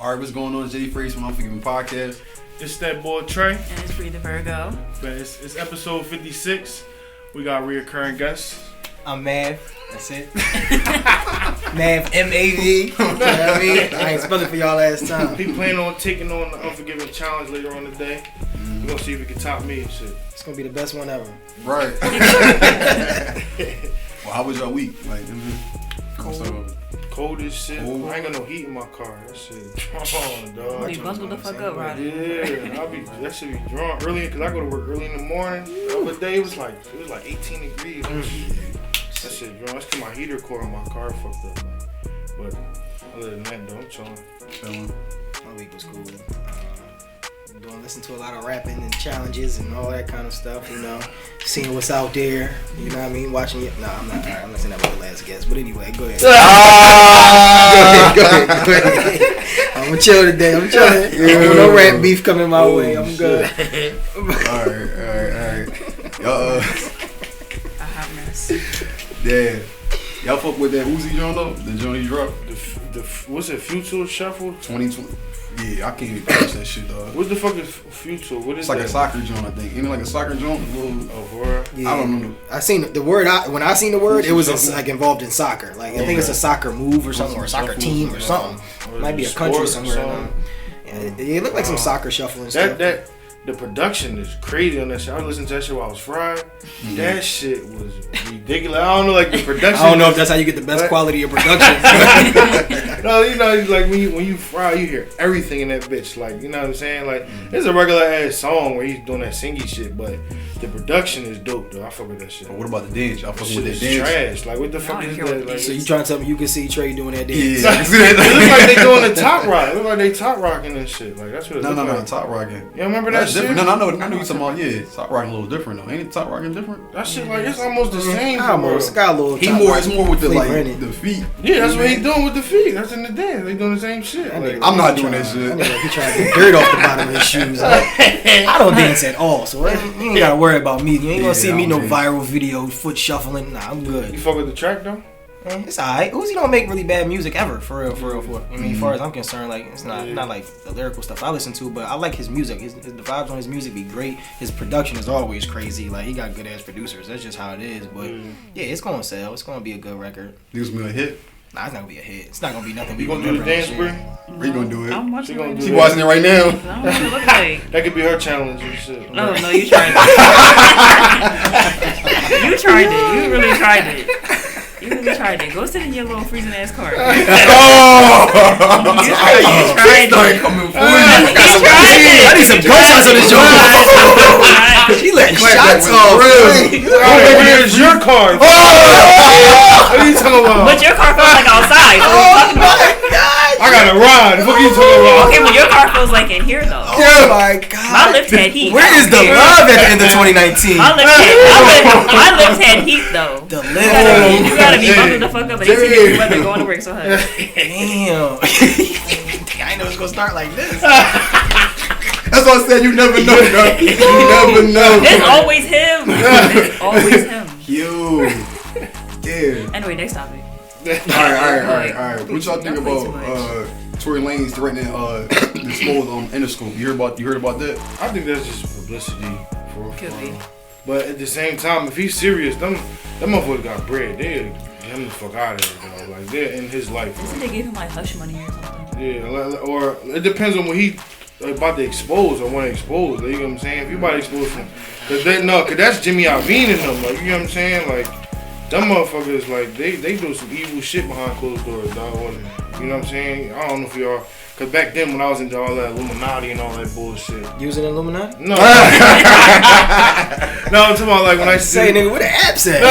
All right, what's going on? It's J Freeze from Unforgiven Podcast. It's that boy Trey. And it's Free the Virgo. But it's episode 56. We got reoccurring guests. I'm Mav. That's it. Mav, M-A-V. You know what I mean? I ain't spelling for y'all last time. He planning on taking on the Unforgiven challenge later on today. We're going to see if he can top me and shit. It's going to be the best one ever. Right. Well, how was your week? Like, Cold as shit. Cold. I ain't got no heat in my car. That shit drawn, dog. You bundle the fuck up, right? Yeah, that shit be drawn early because I go to work early in the morning. The other day it was like 18 degrees. That shit drawn. That's because my heater core on my car fucked up. But other than that, though, I'm chilling. My week was cool. Listen to a lot of rapping and challenges and all that kind of stuff, you know. Seeing what's out there, you know what I mean? Watching it. No, I'm not. I'm not saying that with the last guest. But anyway, go ahead. Go ahead. I'm gonna chill today. I'm chilling. No rap beef coming my way. I'm good. Alright. A hot mess. Yeah. Y'all fuck with that Uzi joint though? The joint he dropped? The what's it? Futsal Shuffle? 2020. Yeah, I can't even catch that shit, dog. What the fuck is Futsal? What is it's like that? a soccer joint, I think. Ain't it like a soccer joint? Yeah. I don't know. I seen the word. When I seen the word, it was like involved in soccer. Like I think it's a soccer move or something, or a soccer team or something. Might be a country somewhere. It looked like some soccer shuffle and stuff. The production is crazy on that shit. I listened to that shit while I was fried. Mm-hmm. That shit was ridiculous. I don't know, like the production. I don't know if that's how you get the best quality of production. No, you know, like when you fry, you hear everything in that bitch. Like, you know what I'm saying? Like, it's a regular ass song where he's doing that singy shit, but the production is dope, though. I fuck with that shit. But what about the dance? Y'all fuck with that shit dance? Trash. Like, what the fuck is that? Like, so you trying to tell me you can see Trey doing that dance? Yeah. It looks like they doing the top rock. It looks like they top rocking and shit. Like, that's what it looks like. No, top rocking. You remember that shit? No, I know you talking about. Yeah, top rocking a little different though. Ain't it top rocking different? That shit like it's almost the same. Almost got a little. It's more with the the feet. Yeah, that's what he doing with the feet. That's in the dance. They doing the same shit. Like, I'm not doing that shit. He trying to get dirt off the bottom of his shoes. I don't dance at all, so you ain't gotta worry about me. You ain't gonna see me no viral video foot shuffling. Nah, I'm good. You fuck with the track though? It's alright. Uzi don't make really bad music ever, for real. I mean, as far as I'm concerned, like it's not like the lyrical stuff I listen to, but I like his music. The vibes on his music be great. His production is always crazy. Like he got good ass producers. That's just how it is. But yeah, it's gonna sell. It's gonna be a good record. This gonna be a hit. Nah, it's not gonna be a hit. It's not gonna be nothing. You gonna do the dance, bro? Where you gonna do it? I'm watching it. She watching it right now. I don't know what it look like. That could be her challenge and shit. No, you tried it. You tried it. You really tried it. You really tried it. Go sit in your little freezing ass car. You tried it. Coming for You tried it. I need some gunshots on this joint. She letting shots off. It's your car. What are you talking about? But your car feels like outside. Oh my god! I got a ride. What are you talking about? Okay, but your car feels like in here though. Oh my god! My lips had heat. Where is the love at the end of 2019? My lips had heat though. The You love. gotta be bundled the fuck up and they see the weather going to work so hard. Damn. I know it's gonna start like this. That's what I said. You never know, bro. You never know. It's always him. It's always him. You. Yeah. Anyway, next topic. Alright. What y'all think about Tory Lanez threatening disclose on Interscope? You heard about that? I think that's just publicity for Could be. But at the same time, if he's serious, them motherfuckers got bread. They get him the fuck out of there, bro. Like they're in his life. Isn't they gave him like hush money or something? Yeah, or it depends on what he about to expose or want to expose. Like, you know what I'm saying? If you about to expose him, cause that's Jimmy Iovine and them. Like, you know what I'm saying? Like, them motherfuckers, like they do some evil shit behind closed doors, dog. You know what I'm saying? I don't know if y'all. Cause back then when I was into all that Illuminati and all that bullshit. You was in Illuminati? No. No, I'm talking about like when I say, nigga, where the apps at?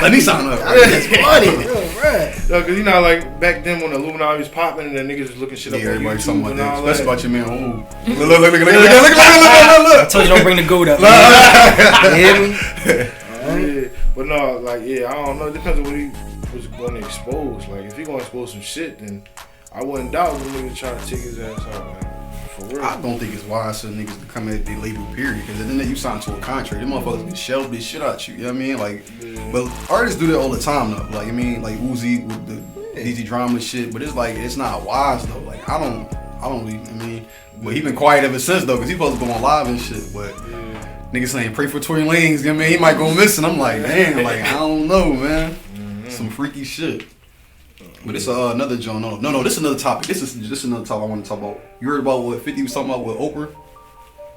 Let me sign up. That's funny. Right. No, cause you know, like back then when the Illuminati was popping and the niggas was looking shit up on everybody YouTube talking about and that. all that. Especially about your man. Look. I told you don't bring the goat up. You hear me? Yeah, but no, like I don't know. It depends on what he was going to expose. Like if he going to expose some shit, then I wouldn't doubt the nigga try to take his ass out. Like for real. I don't think it's wise for niggas to come at their label period. Because then you sign to a contract, them motherfuckers can shelve this shit out you. You know what I mean? Like, but artists do that all the time though. Like I mean, like Uzi with the DZ drama shit, but it's like it's not wise though. Like I don't really. I mean, but he been quiet ever since though, cause he supposed to go on live and shit. But niggas saying pray for Tory Lanez. I mean, he might go missing. I'm like, damn, like I don't know, man. Some freaky shit. But it's another John. No, this is another topic. This is another topic I want to talk about. You heard about what 50 was talking about with Oprah?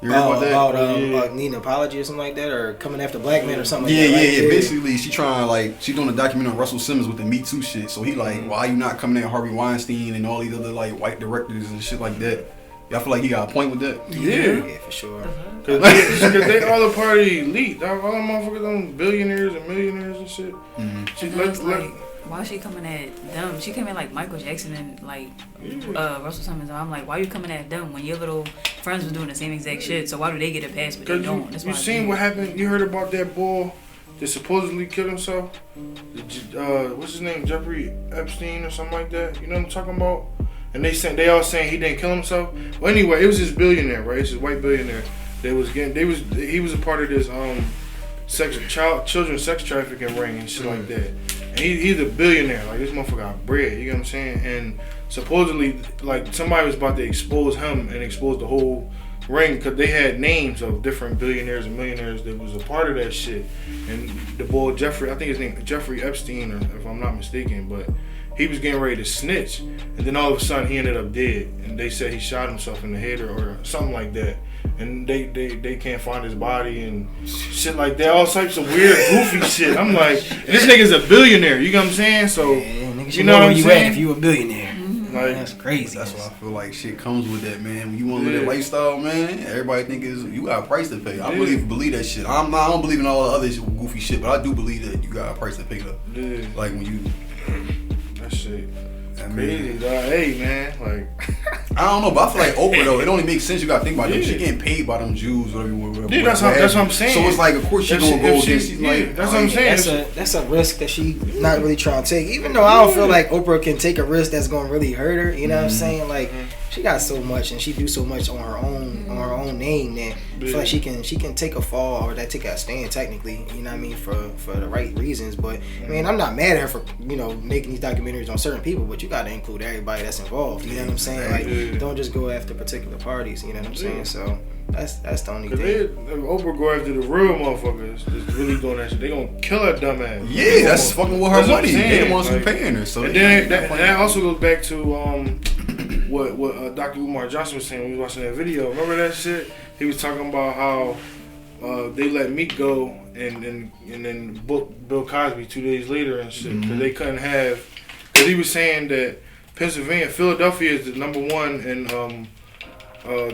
You heard about that? About needing an apology or something like that, or coming after black men or something like that. Yeah. Basically, she doing a documentary on Russell Simmons with the Me Too shit. So he like, why you not coming at Harvey Weinstein and all these other like white directors and shit like that? Y'all feel like he got a point with that? Yeah, for sure. Cause they all a part of the elite. All them motherfuckers, them billionaires and millionaires and shit. She like. Why is she coming at them? She came at like Michael Jackson and like Russell Simmons. I'm like, why are you coming at them when your little friends was doing the same exact shit? So why do they get a pass but they don't? You seen what happened? You heard about that boy that supposedly killed himself? What's his name? Jeffrey Epstein or something like that. You know what I'm talking about? And they all saying he didn't kill himself. Well, anyway, it was this billionaire, right? It's this white billionaire. He was a part of this children sex trafficking ring and shit like that. And he's a billionaire. Like, this motherfucker got bread. You know what I'm saying? And supposedly, like, somebody was about to expose him and expose the whole ring because they had names of different billionaires and millionaires that was a part of that shit. And the boy Jeffrey, I think his name is Jeffrey Epstein, or if I'm not mistaken, but he was getting ready to snitch. And then all of a sudden, he ended up dead. And they said he shot himself in the head or something like that. And they can't find his body and shit like that. All types of weird, goofy shit. I'm like, this nigga's a billionaire. You know what I'm saying? So, you know what I'm saying? If you a billionaire, like, that's crazy. That's why I feel like shit comes with that, man. When you want to live that lifestyle, man, everybody think you got a price to pay. I really believe that shit. I don't believe in all the other goofy shit, but I do believe that you got a price to pay though. Yeah. Like when you that shit. Crazy, dog. Hey, man, like I don't know, but I feel like Oprah though. It only makes sense. You gotta think about it. She getting paid by them Jews, whatever. Yeah, that's what I'm saying. So it's like, of course she gonna go against. Like, that's what I'm saying. That's a risk that she not really trying to take. Even though I don't feel like Oprah can take a risk that's gonna really hurt her. You know what I'm saying? Like she got so much and she do so much on her own name that I feel like she can take a fall or take a stand technically. You know what I mean, for the right reasons. But I mean, I'm not mad at her for making these documentaries on certain people, but you got to include everybody that's involved. You know what I'm saying? Like, don't just go after particular parties. You know what I'm saying? So that's the only thing. Oprah go after the real motherfuckers that's really doing that shit. They gonna kill her dumb ass. Yeah, that's fucking with her money. They the ones who paying her. So and then that also goes back to what Dr. Umar Johnson was saying when we was watching that video. Remember that shit? He was talking about how they let Meek go and then booked Bill Cosby 2 days later and shit because they couldn't have. Because he was saying that Philadelphia is the #1 in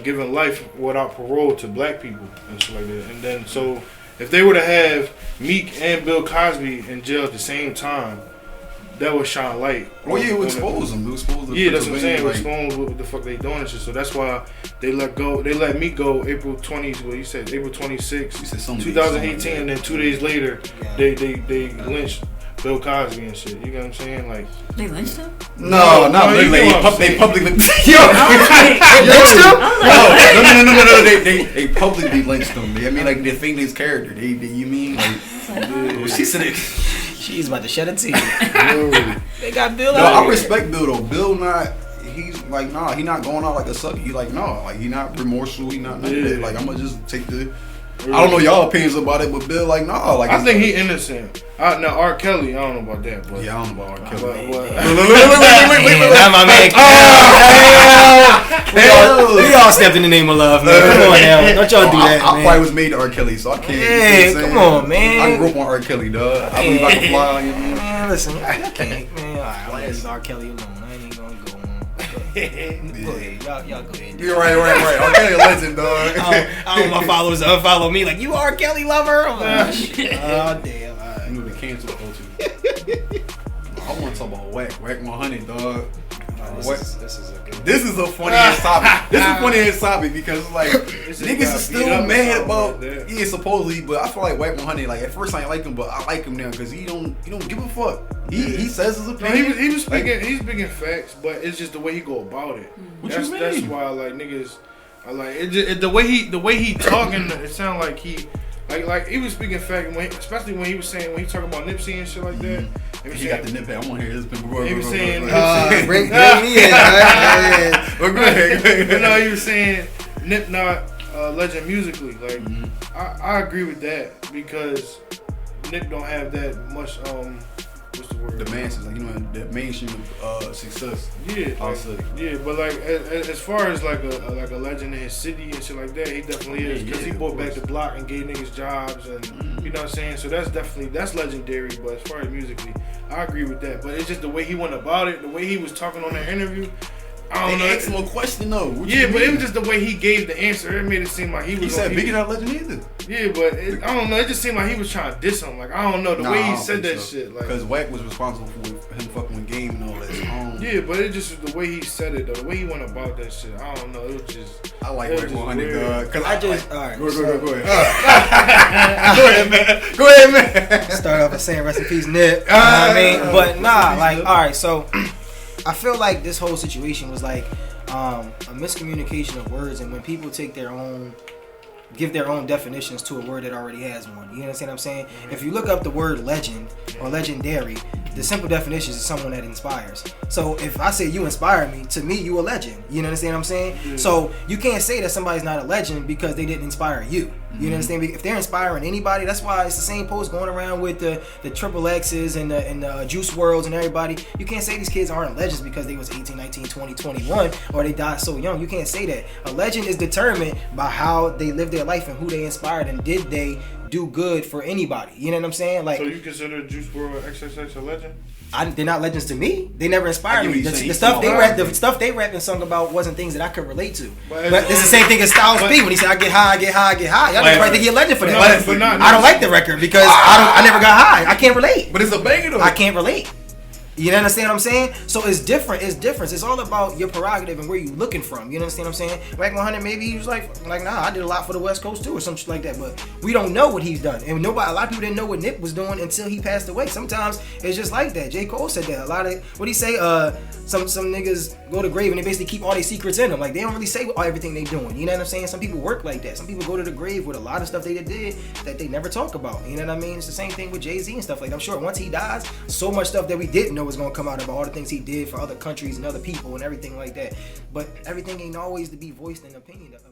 giving life without parole to black people and shit like that. And then so if they were to have Meek and Bill Cosby in jail at the same time, that would shine light. Well, yeah, it would expose them. Yeah, that's what I'm saying. Expose what the fuck they doing and shit. So that's why they let Meek go April 20th. Well, you said April 26th, 2018, and then 2 days later, they lynched Bill Cosby and shit. You know what I'm saying? Like they lynched him? No, not literally. They publicly lynched him. No. They publicly lynched him. I mean, like they think his character. You mean like she said it. She's about to shed a tear. They got Bill. No, I respect Bill though. Bill he's like he not going out like a sucker. He like like he not remorseful. He not none of that. Like I'm gonna just take the. I don't know y'all opinions about it, but Bill like like I think he innocent. Now R. Kelly, I don't know about that, but yeah, I don't know about R. Kelly. Wait, not my man. We all stepped in the name of love, man. Come on now, don't y'all do that, man. I probably was made to R. Kelly, so I can't. Hey, come on, man. I grew up on R. Kelly, dog. I believe I can fly on you, man. Listen, I can't, man. Alright, I'll leave R. Kelly alone. I ain't even gonna go on. Go ahead, y'all go ahead. You're right. R. Kelly a legend, dog. I don't want my followers to unfollow me like you R. Kelly lover. I'm like, oh damn. Alright. You know the cancel culture. I want to talk about Whack 100, dog. This is a funny ass topic. This is a funny ass topic because it's like niggas are still mad about supposedly, but I feel like Whack 100. Like at first I ain't like him, but I like him now because he don't give a fuck. He says his opinion. No, he was speaking. He's speaking facts, but it's just the way he go about it. That's why like niggas. I like it. The way he talking. It sound like he Like he was speaking fact, especially when he was saying when he talking about Nipsey and shit like that. He got the nip back. I want to hear his before. He was saying, bring me in. Well, go ahead. You know, he was saying Nip not legend musically. Like I agree with that because Nip don't have that much. What's the word? The masses, like the mainstream success. Yeah, Also. Yeah, but like as far as like a legend in his city and shit like that, he definitely is because he brought back the block and gave niggas jobs and you know what I'm saying. So that's legendary. But as far as musically, I agree with that. But it's just the way he went about it, the way he was talking on that interview. I don't know. Asked him a question though. Yeah, but it was just the way he gave the answer. It made it seem like he was. He said Biggie not legend either. Yeah, but I don't know. It just seemed like he was trying to diss him. Like I don't know the way he said that shit. Like because Wack was responsible for him fucking with Game and all that. Yeah, but it just the way he said it, though, the way he went about that shit. I don't know. It was just. I like Wack 100, dog. Cause I just all right. Go ahead, man. Go ahead, man. Start off by saying rest in peace, Nip. You know what I mean? But nah, like all right. So I feel like this whole situation was like a miscommunication of words, and when people take give their own definitions to a word that already has one. You understand what I'm saying? If you look up the word legend or legendary, the simple definition is someone that inspires. So if I say you inspire me, to me you a legend. You understand what I'm saying? Mm-hmm. So you can't say that somebody's not a legend because they didn't inspire you. You understand? If they're inspiring anybody, that's why it's the same post going around with the Triple X's and the Juice WRLDs and everybody. You can't say these kids aren't legends because they was 18, 19, 20, 21 or they died so young. You can't say that. A legend is determined by how they lived their life and who they inspired and did they do good for anybody. You know what I'm saying? Like, so you consider Juice WRLD XXX a legend? They're not legends to me. They never inspired me. The stuff they rapped and sung about wasn't things that I could relate to. But it's the same thing as Styles P when he said I get high, I get high, I get high. Y'all just probably think he a legend for that. I don't like the record because I never got high. I can't relate. But it's a banger though. I can't relate. You understand what I'm saying? So it's different. It's all about your prerogative and where you looking from. You understand what I'm saying? Wack 100, maybe he was like, nah, I did a lot for the West Coast too, or something like that. But we don't know what he's done, and a lot of people didn't know what Nip was doing until he passed away. Sometimes it's just like that. J. Cole said that. A lot of what he say? Some niggas go to the grave and they basically keep all their secrets in them. Like they don't really say everything they doing. You know what I'm saying? Some people work like that. Some people go to the grave with a lot of stuff they did that they never talk about. You know what I mean? It's the same thing with Jay-Z and stuff like that. I'm sure once he dies, so much stuff that we didn't know was gonna come out about all the things he did for other countries and other people and everything like that. But everything ain't always to be voiced in opinion of.